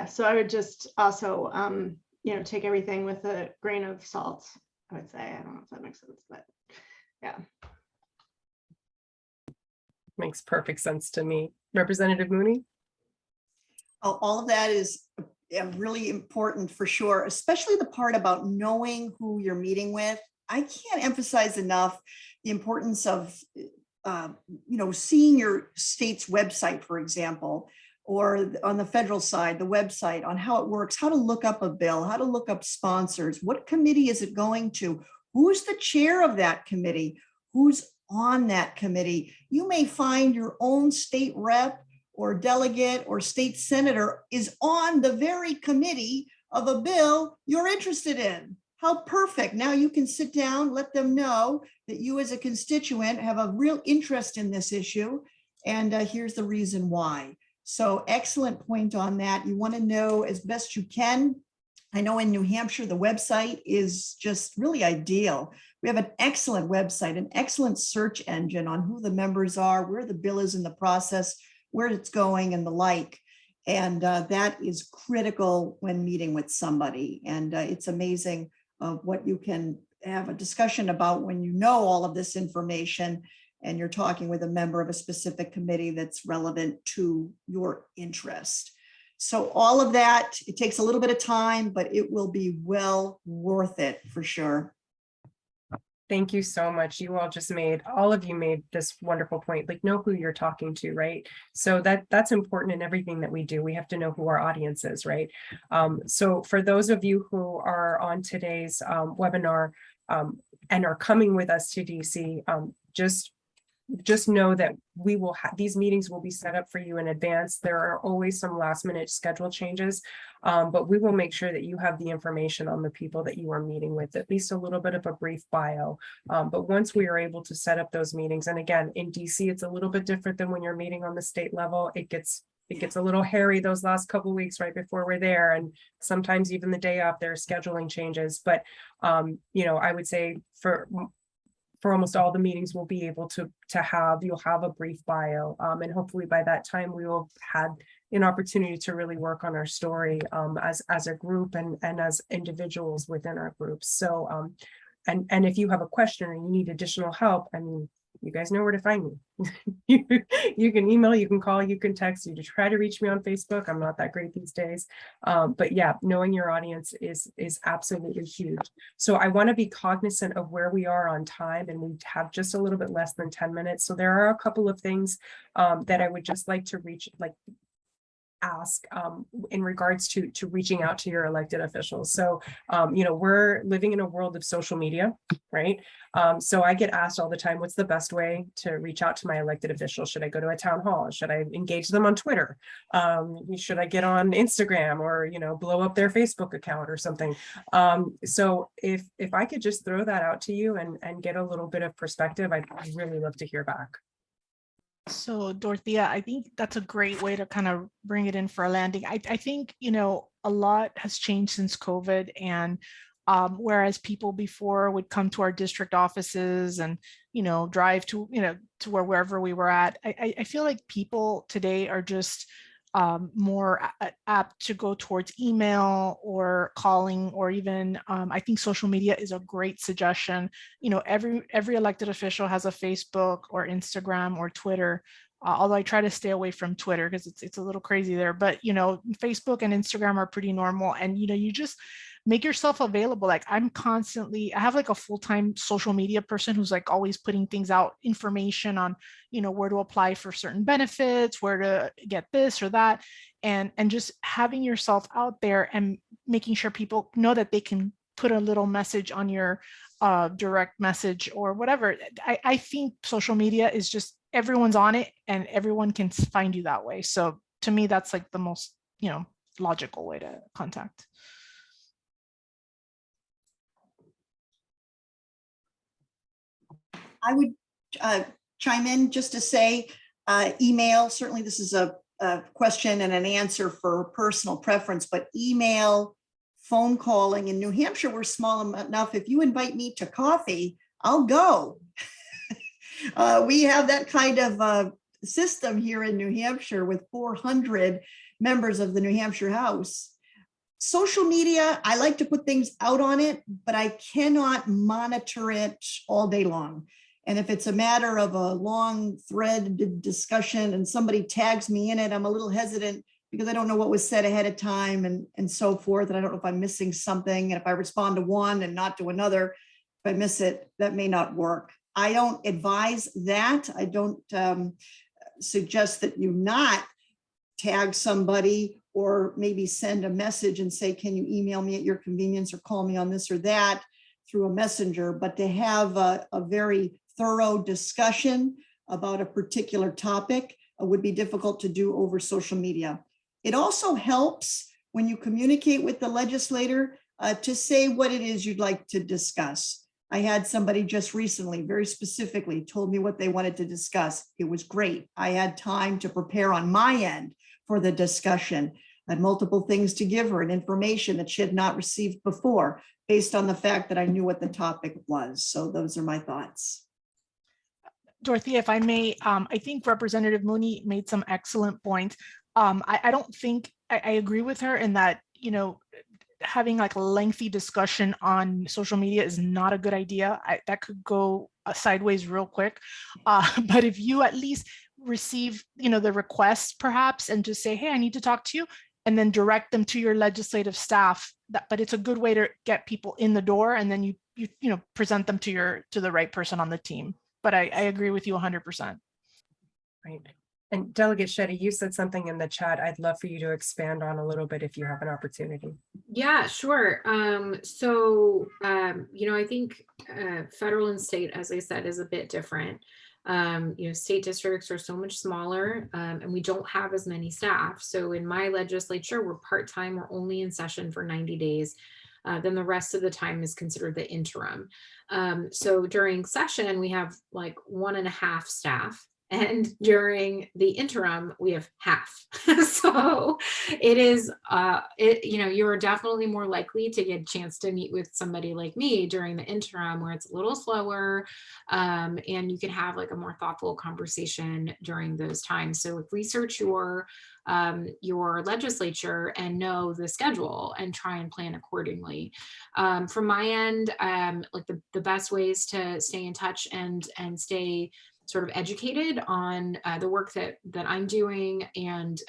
E: So I would just also, take everything with a grain of salt, I would say. I don't know if that makes sense, but yeah.
A: Makes perfect sense to me. Representative Mooney?
B: Oh, all of that is really important for sure, especially the part about knowing who you're meeting with. I can't emphasize enough the importance of, seeing your state's website, for example, or on the federal side, the website on how it works, how to look up a bill, how to look up sponsors, what committee is it going to, who's the chair of that committee, who's on that committee. You may find your own state rep or delegate or state senator is on the very committee of a bill you're interested in. How perfect. Now you can sit down, let them know that you as a constituent have a real interest in this issue, and here's the reason why. So excellent point on that. You want to know as best you can. I know in New Hampshire, the website is just really ideal. We have an excellent website, an excellent search engine on who the members are, where the bill is in the process, where it's going, and the like. And that is critical when meeting with somebody. And it's amazing what you can have a discussion about when you know all of this information and you're talking with a member of a specific committee that's relevant to your interest. So all of that, it takes a little bit of time, but it will be well worth it for sure.
A: Thank you so much. You all of you made this wonderful point, know who you're talking to, right? So that's important in everything that we do. We have to know who our audience is, right? So for those of you who are on today's webinar and are coming with us to DC, just know that we will have these meetings will be set up for you in advance. There are always some last minute schedule changes, but we will make sure that you have the information on the people that you are meeting with, at least a little bit of a brief bio. But once we are able to set up those meetings, and again, in DC, it's a little bit different than when you're meeting on the state level. It gets a little hairy those last couple of weeks right before we're there, and sometimes even the day off, there are scheduling changes. But I would say for almost all the meetings we'll be able to have, you'll have a brief bio, and hopefully by that time we will have an opportunity to really work on our story as a group and as individuals within our groups. So and if you have a question or you need additional help, I mean, you guys know where to find me. You can email, you can call, you can text, you to try to reach me on Facebook. I'm not that great these days. But yeah, knowing your audience is absolutely huge. So I want to be cognizant of where we are on time, and we have just a little bit less than 10 minutes. So there are a couple of things that I would just like to ask in regards to reaching out to your elected officials. So we're living in a world of social media, right? So I get asked all the time, what's the best way to reach out to my elected officials? Should I go to a town hall? Should I engage them on Twitter? Should I get on Instagram or blow up their Facebook account or something? So if I could just throw that out to you and get a little bit of perspective, I'd really love to hear back.
C: So Dorothea, I think that's a great way to kind of bring it in for a landing. I think, a lot has changed since COVID, and whereas people before would come to our district offices and, drive to, to wherever we were at, I feel like people today are just more apt to go towards email or calling, or even I think social media is a great suggestion. Every elected official has a Facebook or Instagram or Twitter. Although I try to stay away from Twitter because it's a little crazy there, but Facebook and Instagram are pretty normal, and you just make yourself available. Like I have like a full-time social media person who's like always putting things out, information on, where to apply for certain benefits, where to get this or that. And just having yourself out there and making sure people know that they can put a little message on your direct message or whatever. I think social media is just, everyone's on it and everyone can find you that way. So to me, that's like the most, logical way to contact.
B: I would chime in just to say email. Certainly, this is a question and an answer for personal preference, but email, phone calling. In New Hampshire, we're small enough. If you invite me to coffee, I'll go. We have that kind of system here in New Hampshire with 400 members of the New Hampshire House. Social media, I like to put things out on it, but I cannot monitor it all day long. And if it's a matter of a long thread discussion and somebody tags me in it, I'm a little hesitant because I don't know what was said ahead of time and so forth. And I don't know if I'm missing something. And if I respond to one and not to another, if I miss it, that may not work. I don't advise that. I don't suggest that you not tag somebody or maybe send a message and say, can you email me at your convenience or call me on this or that through a messenger, but to have a very thorough discussion about a particular topic would be difficult to do over social media. It also helps when you communicate with the legislator to say what it is you'd like to discuss. I had somebody just recently, very specifically, told me what they wanted to discuss. It was great. I had time to prepare on my end for the discussion. I had multiple things to give her and information that she had not received before, based on the fact that I knew what the topic was. So those are my thoughts.
C: Dorothea, if I may, I think Representative Mooney made some excellent points. I don't think I agree with her in that, having like a lengthy discussion on social media is not a good idea. That could go sideways real quick. But if you at least receive, the request perhaps, and just say, hey, I need to talk to you, and then direct them to your legislative staff. But it's a good way to get people in the door, and then you present them to the right person on the team. But I agree with you 100%.
A: Right. And Delegate Shetty, you said something in the chat I'd love for you to expand on a little bit if you have an opportunity.
D: Yeah, sure. I think federal and state, as I said, is a bit different. State districts are so much smaller and we don't have as many staff. So in my legislature, we're part-time, we're only in session for 90 days. Then the rest of the time is considered the interim. So during session, we have like 1.5 staff. And during the interim, we have half. So it is, you're definitely more likely to get a chance to meet with somebody like me during the interim, where it's a little slower, and you can have like a more thoughtful conversation during those times. So research your legislature and know the schedule and try and plan accordingly. From my end, like the best ways to stay in touch and stay sort of educated on the work that I'm doing and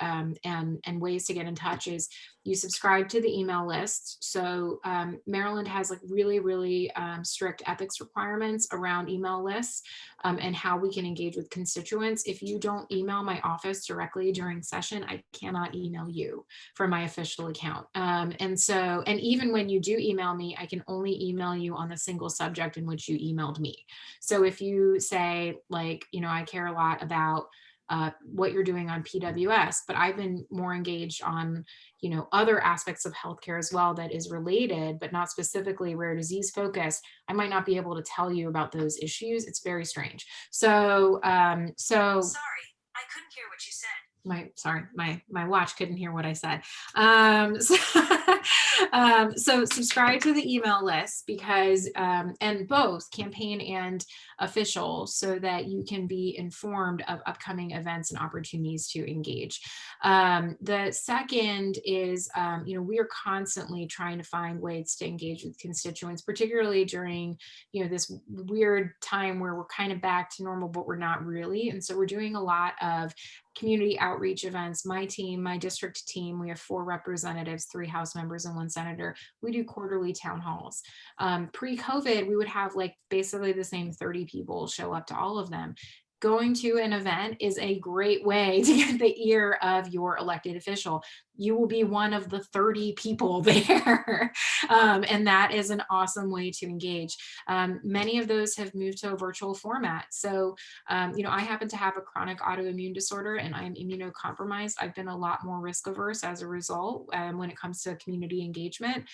D: ways to get in touch is you subscribe to the email list. So Maryland has like really strict ethics requirements around email lists and how we can engage with constituents. If you don't email my office directly during session, I cannot email you from my official account. And even when you do email me, I can only email you on the single subject in which you emailed me. So if you say like, I care a lot about what you're doing on PWS, but I've been more engaged on, other aspects of healthcare as well that is related, but not specifically rare disease focused, I might not be able to tell you about those issues. It's very strange. So, sorry, I couldn't hear what you said. My watch couldn't hear what I said. So subscribe to the email list because, and both campaign and official, so that you can be informed of upcoming events and opportunities to engage. The second is, we are constantly trying to find ways to engage with constituents, particularly during, this weird time where we're kind of back to normal, but we're not really. And so we're doing a lot of community outreach events. My team, my district team, we have 4 representatives, 3 House members and 1 senator. We do quarterly town halls. Pre-COVID, we would have like basically the same 30 people show up to all of them. Going to an event is a great way to get the ear of your elected official. You will be one of the 30 people there. And that is an awesome way to engage. Many of those have moved to a virtual format. So, I happen to have a chronic autoimmune disorder and I'm immunocompromised. I've been a lot more risk averse as a result when it comes to community engagement.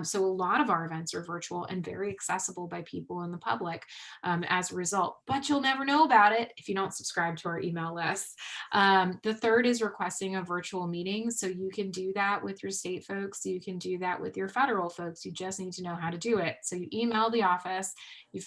D: So a lot of our events are virtual and very accessible by people in the public as a result, but you'll never know about it if you don't subscribe to our email list. The third is requesting a virtual meeting. So you can do that with your state folks. You can do that with your federal folks. You just need to know how to do it. So you email the office, you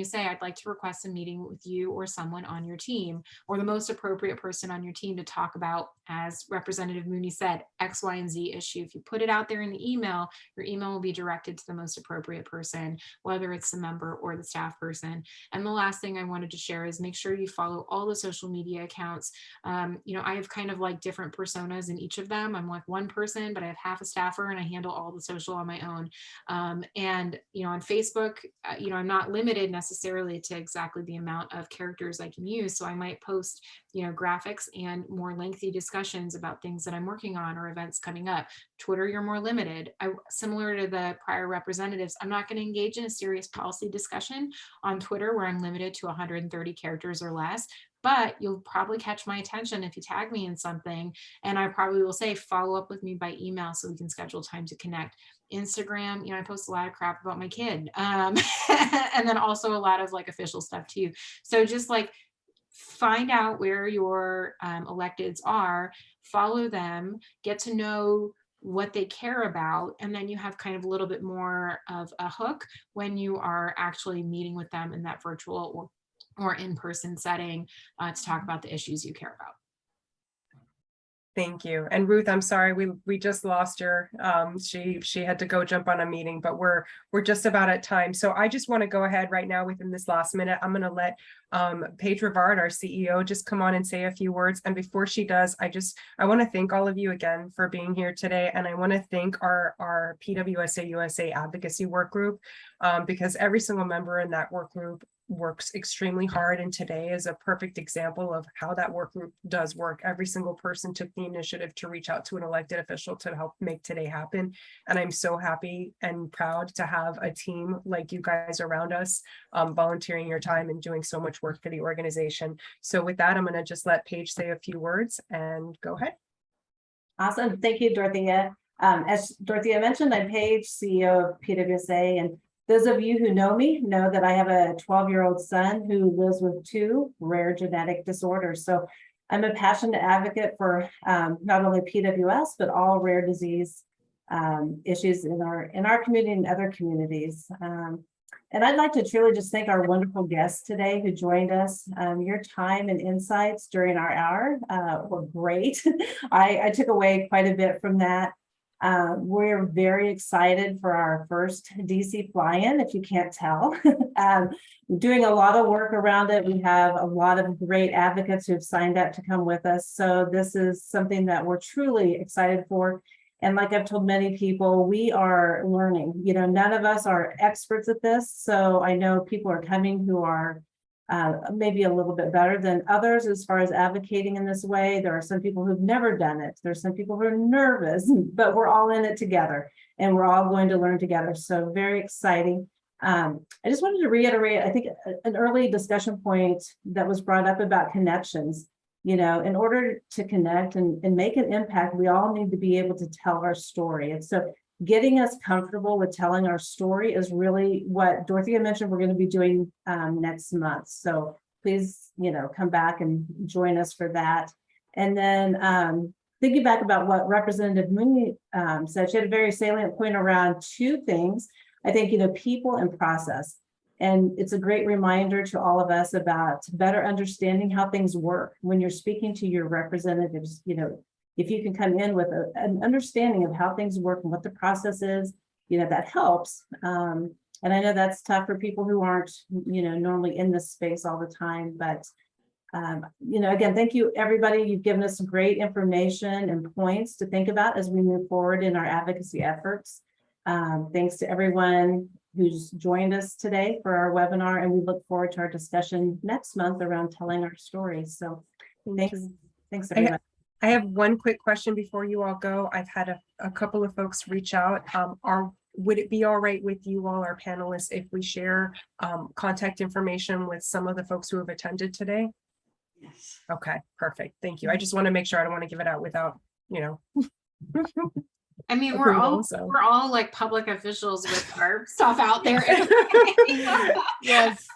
D: say, I'd like to request a meeting with you or someone on your team, or the most appropriate person on your team to talk about, as Representative Mooney said, X, Y, and Z issue. If you put it out there in the email, your email will be directed to the most appropriate person, whether it's the member or the staff person. And the last thing I wanted to share is make sure you follow all the social media accounts. I have kind of like different personas in each of them. I'm like one person, but I have half a staffer and I handle all the social on my own. And on Facebook, I'm not limited necessarily to exactly the amount of characters I can use. So I might post, graphics and more lengthy discussions about things that I'm working on or events coming up. Twitter, you're more limited. Similar to the prior representatives, I'm not going to engage in a serious policy discussion on Twitter where I'm limited to 130 characters or less. But you'll probably catch my attention if you tag me in something, and I probably will say, follow up with me by email so we can schedule time to connect. Instagram, I post a lot of crap about my kid. And then also a lot of like official stuff too. So just like find out where your electeds are, follow them, get to know what they care about, and then you have kind of a little bit more of a hook when you are actually meeting with them in that virtual or in-person setting to talk about the issues you care about.
A: Thank you. And Ruth, I'm sorry, we just lost her. She had to go jump on a meeting, but we're just about at time. So I just want to go ahead right now within this last minute. I'm going to let Paige Rivard, our CEO, just come on and say a few words. And before she does, I want to thank all of you again for being here today. And I want to thank our PWSA USA advocacy work group because every single member in that work group works extremely hard, and today is a perfect example of how that work group does work. Every single person took the initiative to reach out to an elected official to help make today happen, and I'm so happy and proud to have a team like you guys around us, volunteering your time and doing so much work for the organization. So with that, I'm going to just let Paige say a few words and go ahead.
F: Awesome. Thank you, Dorothea. As Dorothea mentioned, I'm Paige, CEO of PWSA, and Those of you who know me know that I have a 12-year-old son who lives with 2 rare genetic disorders. So I'm a passionate advocate for not only PWS, but all rare disease issues in our community and other communities. And I'd like to truly just thank our wonderful guests today who joined us. Your time and insights during our hour were great. I took away quite a bit from that. We're very excited for our first DC fly-in, if you can't tell. Doing a lot of work around it. We have a lot of great advocates who have signed up to come with us. So this is something that we're truly excited for. And like I've told many people, we are learning. You know, none of us are experts at this. So I know people are coming who are maybe a little bit better than others as far as advocating in this way. There are some people who've never done it. There's some people who are nervous, but we're all in it together and we're all going to learn together. So very exciting. I just wanted to reiterate, I think an early discussion point that was brought up about connections. You know, in order to connect and make an impact, we all need to be able to tell our story. And so getting us comfortable with telling our story is really what Dorothea mentioned we're going to be doing next month. So please, you know, come back and join us for that. And then thinking back about what Representative Mooney said, she had a very salient point around 2 things. I think, you know, people and process. And it's a great reminder to all of us about better understanding how things work when you're speaking to your representatives. You know, if you can come in with an understanding of how things work and what the process is, you know, that helps. And I know that's tough for people who aren't, you know, normally in this space all the time. But, you know, again, thank you, everybody. You've given us some great information and points to think about as we move forward in our advocacy efforts. Thanks to everyone who's joined us today for our webinar, and we look forward to our discussion next month around telling our stories. So thanks everyone.
A: I have one quick question before you all go. I've had a couple of folks reach out. Would it be all right with you all, our panelists, if we share contact information with some of the folks who have attended today?
B: Yes.
A: Okay, perfect. Thank you. I just want to make sure I don't want to give it out without, you know.
D: I mean,
A: approval,
D: we're all like public officials with our stuff out there.
C: Yes.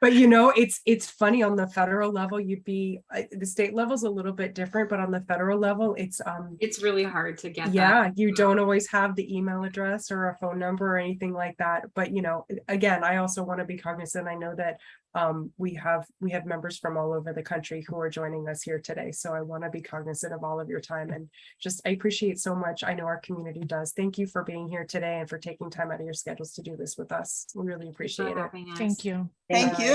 A: But you know, it's funny on the federal level, the state level's a little bit different, but on the federal level, it's
D: really hard to get
A: that. You don't always have the email address or a phone number or anything like that. But you know, again, I also want to be cognizant. I know that we have members from all over the country who are joining us here today. So I want to be cognizant of all of your time, and just I appreciate so much. I know our community does. Thank you for being here today and for taking time out of your schedules to do this with us. We really appreciate it.
C: Thank you.
B: Thank you.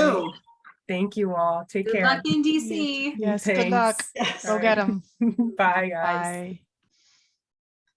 A: Thank you all. Take care.
D: Good luck in DC.
C: Yes, good luck.
B: Yes.
C: Go get them.
A: Bye, guys.
C: Bye.